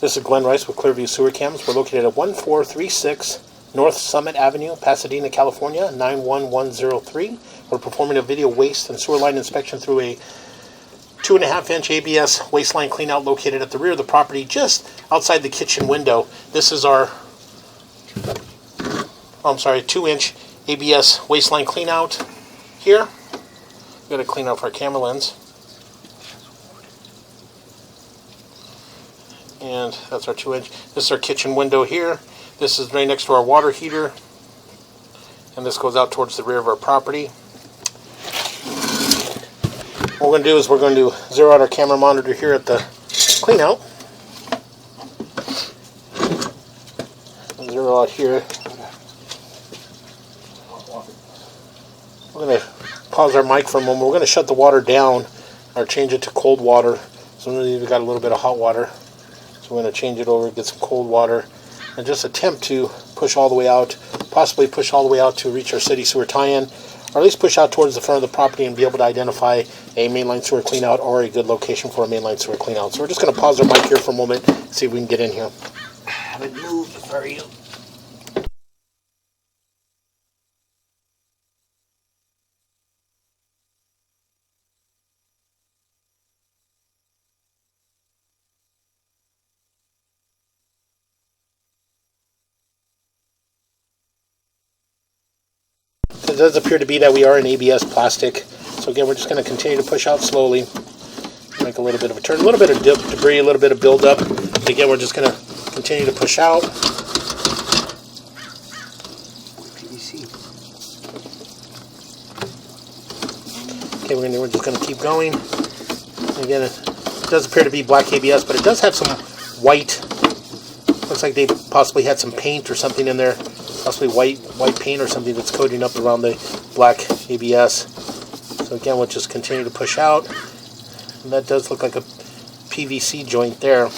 This is Glenn Rice with Clearview Sewer Cams. We're located at 1436 North Summit Avenue, Pasadena, California, 91103. We're performing a video waste and sewer line inspection through a 2.5-inch ABS waste line cleanout located at the rear of the property, just outside the kitchen window. This is our 2-inch ABS waste line cleanout here. We've got to clean off our camera lens. And that's our 2-inch. This is our kitchen window here. This is right next to our water heater. And this goes out towards the rear of our property. What we're going to do is we're going to zero out our camera monitor here at the cleanout. Zero out here. We're going to pause our mic for a moment. We're going to shut the water down or change it to cold water. So we've got a little bit of hot water. So we're going to change it over, get some cold water, and just attempt to push all the way out, possibly push all the way out to reach our city sewer tie-in, or at least push out towards the front of the property and be able to identify a mainline sewer cleanout or a good location for a mainline sewer cleanout. So we're just going to pause our mic here for a moment, see if we can get in here. Have it moved for you. It does appear to be that we are in ABS plastic. So again, we're just going to continue to push out slowly. Make a little bit of a turn, a little bit of debris, a little bit of buildup. But again, we're just going to continue to push out. Okay, we're just going to keep going. Again, it does appear to be black ABS, but it does have some white. Looks like they possibly had some paint or something in there. Possibly white paint or something that's coating up around the black ABS. So again, we'll just continue to push out. And that does look like a PVC joint there.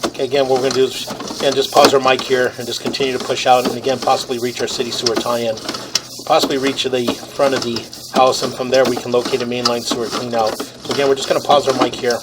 Okay, again, what we're going to do is again just pause our mic here and just continue to push out, and again possibly reach our city sewer tie-in, possibly reach the front of the house, and from there we can locate a mainline sewer cleanout. So again, we're just going to pause our mic here.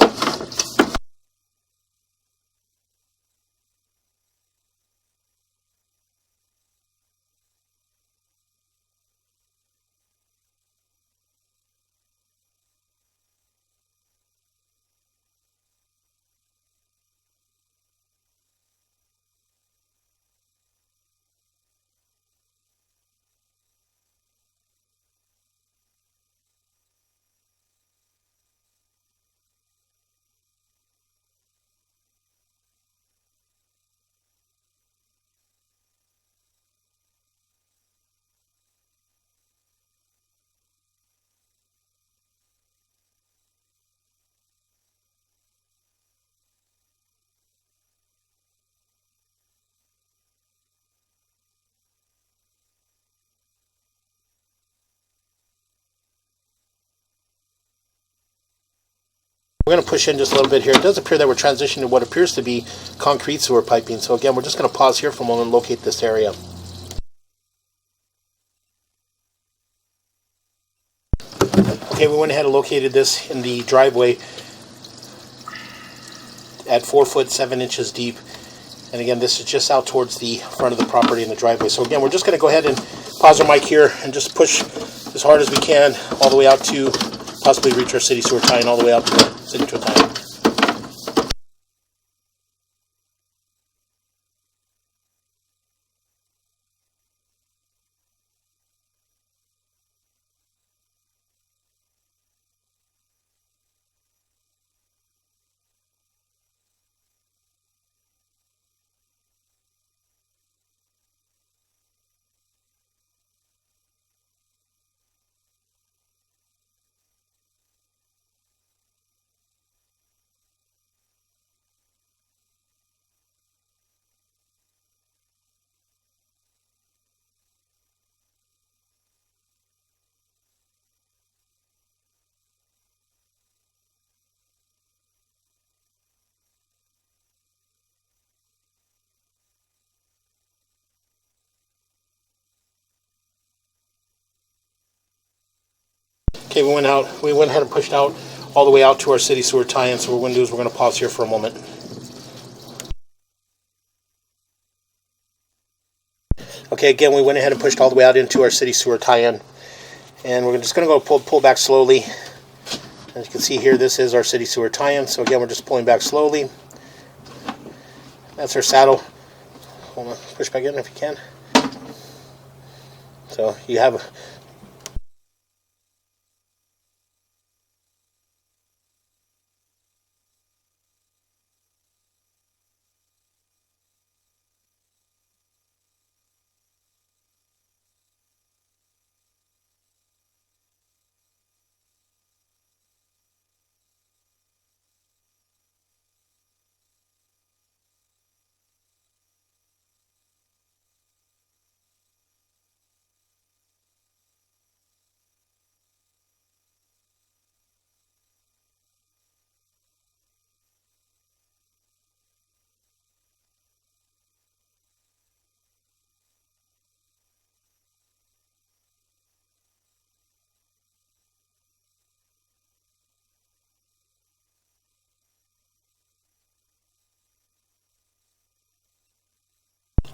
We're going to push in just a little bit here. It does appear that we're transitioning to what appears to be concrete sewer piping. So again, we're just going to pause here for a moment and locate this area. Okay, we went ahead and located this in the driveway at 4 foot 7 inches deep. And again, this is just out towards the front of the property in the driveway. So again, we're just going to go ahead and pause our mic here and just push as hard as we can all the way out to possibly reach our city sewer tie-in, all the way out to the city sewer tie-in. Okay, we went ahead and pushed out all the way out to our city sewer tie-in. So what we're going to do is we're going to pause here for a moment. Okay, again, we went ahead and pushed all the way out into our city sewer tie-in. And we're just going to go pull back slowly. As you can see here, this is our city sewer tie-in. So again, we're just pulling back slowly. That's our saddle. Hold on, push back in if you can. So you have...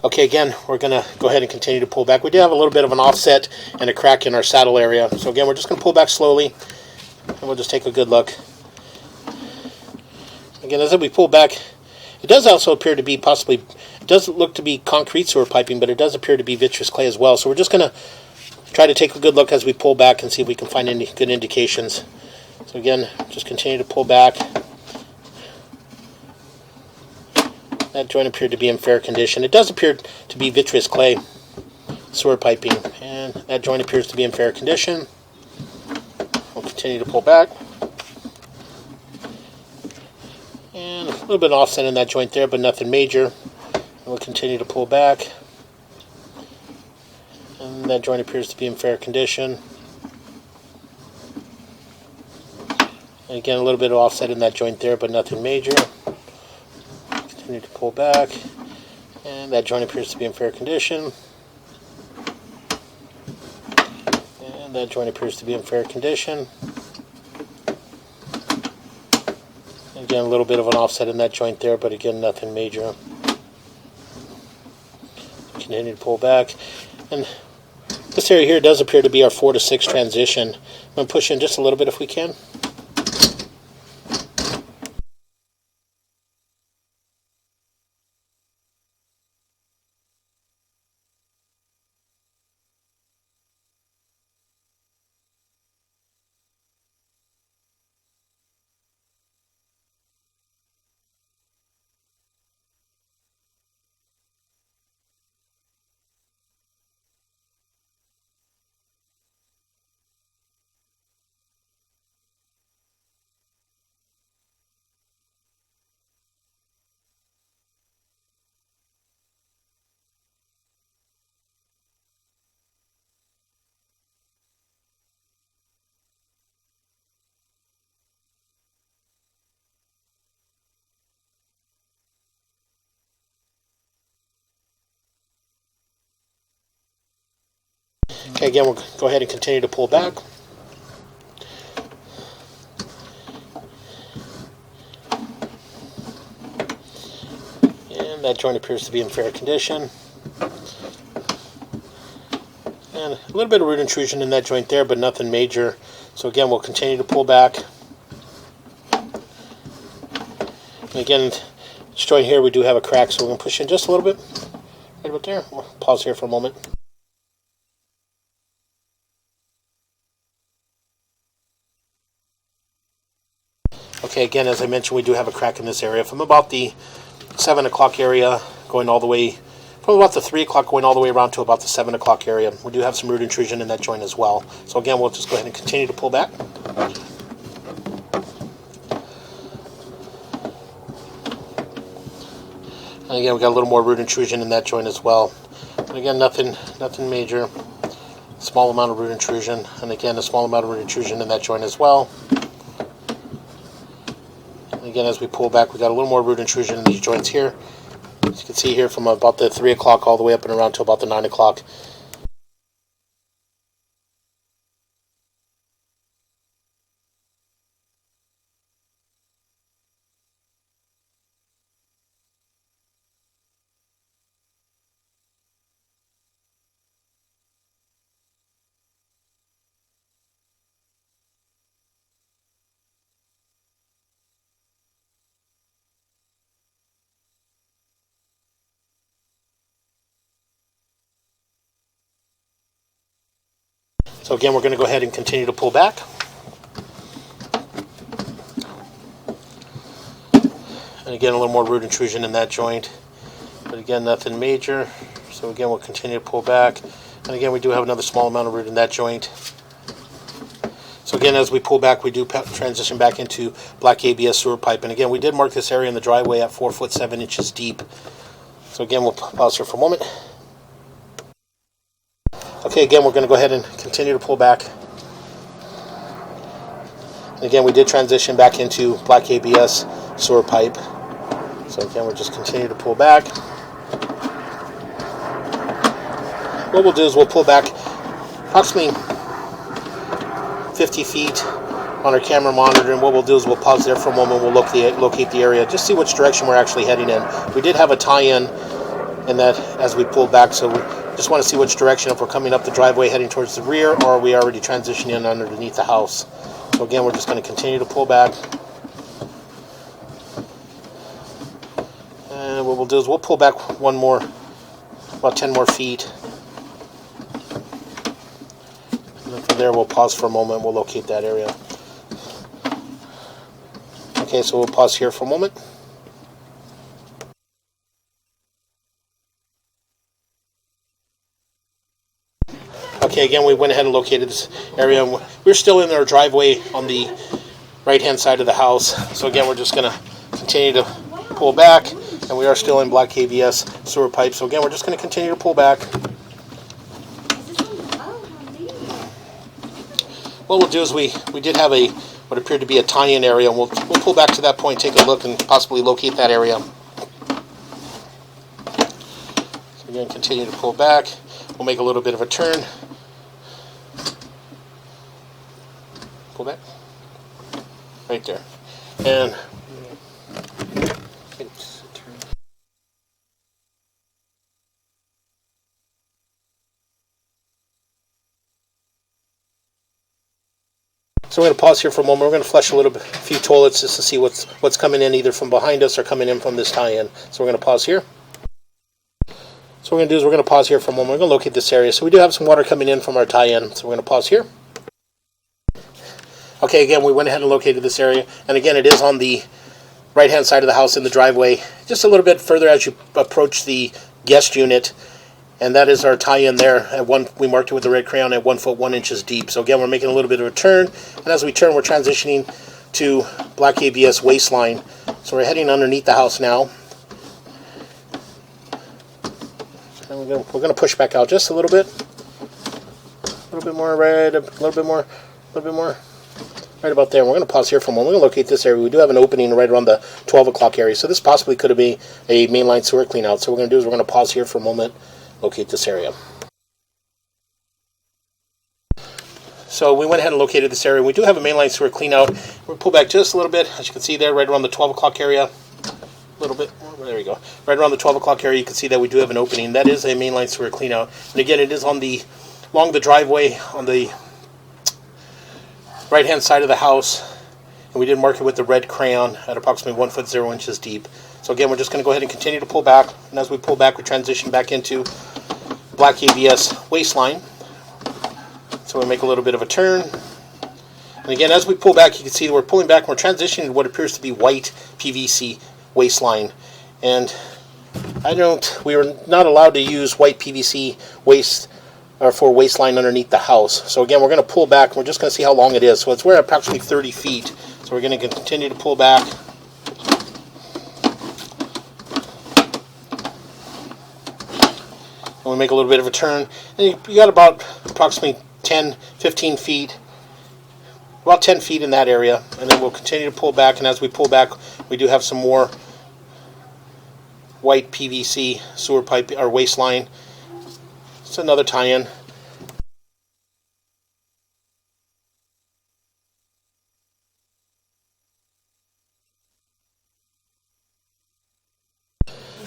Okay, again, we're going to go ahead and continue to pull back. We do have a little bit of an offset and a crack in our saddle area. So again, we're just going to pull back slowly, and we'll just take a good look. Again, as we pull back, it does also appear to be possibly, it does look to be concrete sewer piping, but it does appear to be vitreous clay as well. So we're just going to try to take a good look as we pull back and see if we can find any good indications. So again, just continue to pull back. That joint appeared to be in fair condition. It does appear to be vitreous clay sewer piping, and that joint appears to be in fair condition. We'll continue to pull back. And a little bit of offset in that joint there, but nothing major. And we'll continue to pull back. And that joint appears to be in fair condition. And again, a little bit of offset in that joint there, but nothing major. Continue to pull back, and that joint appears to be in fair condition, and that joint appears to be in fair condition. Again, a little bit of an offset in that joint there, but again, nothing major. Continue to pull back, and this area here does appear to be our 4 to 6 transition. I'm going to push in just a little bit if we can. Okay, again, we'll go ahead and continue to pull back. And that joint appears to be in fair condition. And a little bit of root intrusion in that joint there, but nothing major. So again, we'll continue to pull back. And again, this joint here, we do have a crack, so we're going to push in just a little bit. Right about there. We'll pause here for a moment. Okay, again, as I mentioned, we do have a crack in this area from about the 7 o'clock area going all the way, from about the 3 o'clock going all the way around to about the 7 o'clock area. We do have some root intrusion in that joint as well. So again, we'll just go ahead and continue to pull back. And again, we got a little more root intrusion in that joint as well. And again, nothing major. Small amount of root intrusion. And again, a small amount of root intrusion in that joint as well. Again, as we pull back, we got a little more root intrusion in these joints here. As you can see here, from about the 3 o'clock all the way up and around to about the 9 o'clock. So again, we're going to go ahead and continue to pull back. And again, a little more root intrusion in that joint. But again, nothing major. So again, we'll continue to pull back. And again, we do have another small amount of root in that joint. So again, as we pull back, we do transition back into black ABS sewer pipe. And again, we did mark this area in the driveway at 4 foot 7 inches deep. So again, we'll pause here for a moment. Okay, again, we're going to go ahead and continue to pull back. And again, we did transition back into black ABS sewer pipe. So again, we'll just continue to pull back. What we'll do is we'll pull back approximately 50 feet on our camera monitor, and what we'll do is we'll pause there for a moment. We'll locate the area, just see which direction we're actually heading in. We did have a tie-in in that as we pulled back, so we just want to see which direction, if we're coming up the driveway heading towards the rear, or are we already transitioning in underneath the house. So again, we're just going to continue to pull back. And what we'll do is we'll pull back about 10 more feet. And then from there, we'll pause for a moment. We'll locate that area. Okay, so we'll pause here for a moment. Okay, again, we went ahead and located this area. We're still in our driveway on the right-hand side of the house. So again, we're just going to continue to pull back. And we are still in black ABS sewer pipe. So again, we're just going to continue to pull back. What we'll do is we did have what appeared to be a tie-in area, and we'll pull back to that point, take a look, and possibly locate that area. So again, continue to pull back. We'll make a little bit of a turn. Pull back. Right there. And so we're going to pause here for a moment. We're going to flush a few toilets just to see what's coming in either from behind us or coming in from this tie-in. So we're going to pause here. So what we're going to do is we're going to pause here for a moment. We're going to locate this area. So we do have some water coming in from our tie-in. So we're going to pause here. Okay, again, we went ahead and located this area. And again, it is on the right-hand side of the house in the driveway, just a little bit further as you approach the guest unit. And that is our tie-in there. We marked it with the red crayon at 1 foot 1 inches deep. So again, we're making a little bit of a turn. And as we turn, we're transitioning to black ABS waistline. So we're heading underneath the house now. And we're going to push back out just a little bit. A little bit more, right, a little bit more, a little bit more. Right about there. We're going to pause here for a moment. We're going to locate this area. We do have an opening right around the 12 o'clock area. So this possibly could be a mainline sewer clean out. So what we're going to do is we're going to pause here for a moment, locate this area. So we went ahead and located this area. We do have a mainline sewer clean out. We'll pull back just a little bit. As you can see there, right around the 12 o'clock area. A little bit more. There we go. Right around the 12 o'clock area, you can see that we do have an opening. That is a mainline sewer clean out. And again, it is along the driveway on the right-hand side of the house, and we did mark it with the red crayon at approximately 1 foot 0 inches deep. So again, we're just going to go ahead and continue to pull back, and as we pull back, we transition back into black ABS waistline. So we make a little bit of a turn, and again, as we pull back, you can see that we're pulling back, and we're transitioning to what appears to be white PVC waistline. And we were not allowed to use white PVC for waistline underneath the house. So again, we're going to pull back. We're just going to see how long it is. So we're at approximately 30 feet. So we're going to continue to pull back. And we make a little bit of a turn. And you got about approximately 10, 15 feet. About 10 feet in that area. And then we'll continue to pull back. And as we pull back, we do have some more white PVC sewer pipe or waistline. It's another tie-in.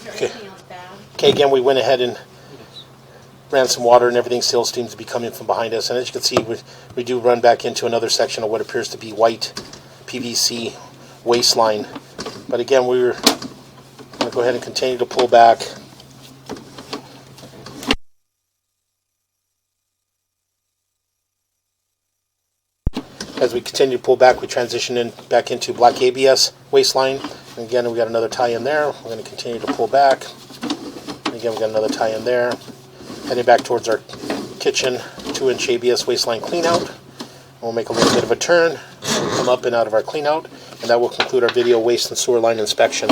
Okay, again, we went ahead and ran some water, and everything still seems to be coming from behind us. And as you can see, we do run back into another section of what appears to be white PVC waistline. But again, we're going to go ahead and continue to pull back. As we continue to pull back, we transition back into black ABS waste line. And again, we got another tie in there. We're going to continue to pull back. And again, we got another tie in there. Heading back towards our kitchen 2-inch ABS waste line clean out. We'll make a little bit of a turn, come up and out of our clean out, and that will conclude our video waste and sewer line inspection.